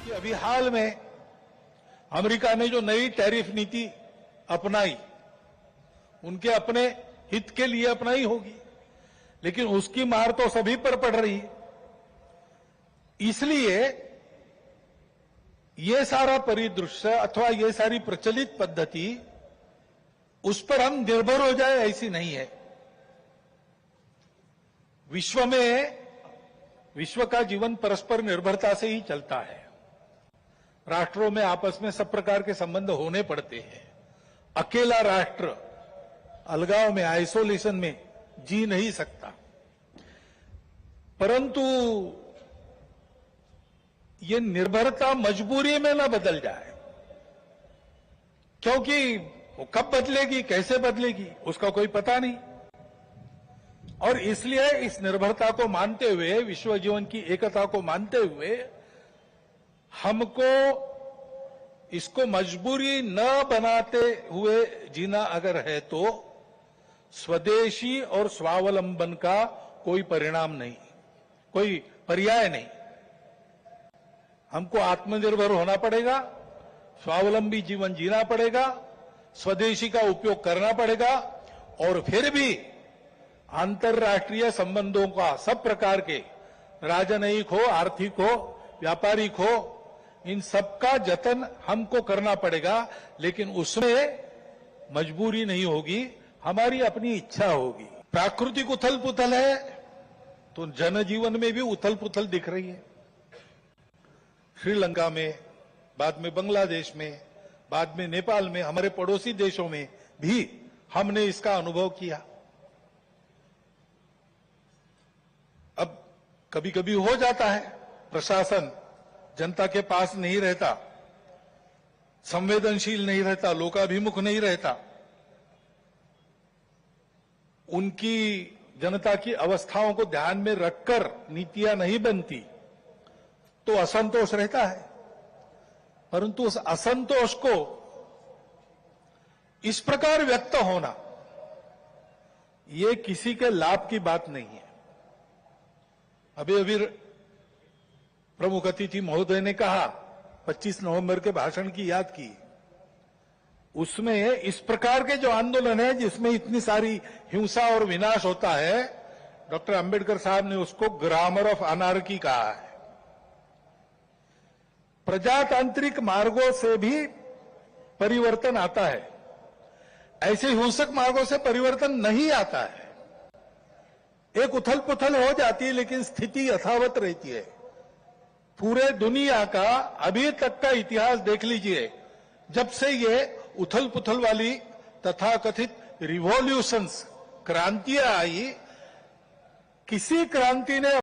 कि अभी हाल में अमेरिका ने जो नई टैरिफ नीति अपनाई, उनके अपने हित के लिए अपनाई होगी, लेकिन उसकी मार तो सभी पर पड़ रही है। इसलिए ये सारा परिदृश्य अथवा ये सारी प्रचलित पद्धति, उस पर हम निर्भर हो जाए ऐसी नहीं है। विश्व का जीवन परस्पर निर्भरता से ही चलता है। राष्ट्रों में आपस में सब प्रकार के संबंध होने पड़ते हैं। अकेला राष्ट्र अलगाव में, आइसोलेशन में जी नहीं सकता। परंतु ये निर्भरता मजबूरी में न बदल जाए, क्योंकि वो कब बदलेगी, कैसे बदलेगी, उसका कोई पता नहीं। और इसलिए इस निर्भरता को मानते हुए, विश्व जीवन की एकता को मानते हुए, हमको इसको मजबूरी न बनाते हुए जीना अगर है तो स्वदेशी और स्वावलंबन का कोई परिणाम नहीं, कोई पर्याय नहीं। हमको आत्मनिर्भर होना पड़ेगा, स्वावलंबी जीवन जीना पड़ेगा, स्वदेशी का उपयोग करना पड़ेगा, और फिर भी अंतर्राष्ट्रीय संबंधों का सब प्रकार के, राजनयिक हो, आर्थिक हो, व्यापारिक हो, इन सबका जतन हमको करना पड़ेगा। लेकिन उसमें मजबूरी नहीं होगी, हमारी अपनी इच्छा होगी। प्राकृतिक उथल पुथल है तो जनजीवन में भी उथल पुथल दिख रही है। श्रीलंका में, बाद में बांग्लादेश में, बाद में नेपाल में, हमारे पड़ोसी देशों में भी हमने इसका अनुभव किया। अब कभी कभी हो जाता है, प्रशासन जनता के पास नहीं रहता, संवेदनशील नहीं रहता, लोकाभिमुख नहीं रहता, उनकी जनता की अवस्थाओं को ध्यान में रखकर नीतियां नहीं बनती, तो असंतोष रहता है। परंतु उस असंतोष को इस प्रकार व्यक्त होना, ये किसी के लाभ की बात नहीं है। अभी प्रमुख अतिथि महोदय ने कहा, 25 नवंबर के भाषण की याद की, उसमें इस प्रकार के जो आंदोलन है जिसमें इतनी सारी हिंसा और विनाश होता है, डॉक्टर अंबेडकर साहब ने उसको ग्रामर ऑफ अनार्की कहा है। प्रजातांत्रिक मार्गों से भी परिवर्तन आता है, ऐसे हिंसक मार्गों से परिवर्तन नहीं आता है। एक उथल पुथल हो जाती है, लेकिन स्थिति यथावत रहती है। पूरे दुनिया का अभी तक का इतिहास देख लीजिए, जब से ये उथल पुथल वाली तथाकथित रिवॉल्यूशंस, क्रांतियां आई, किसी क्रांति ने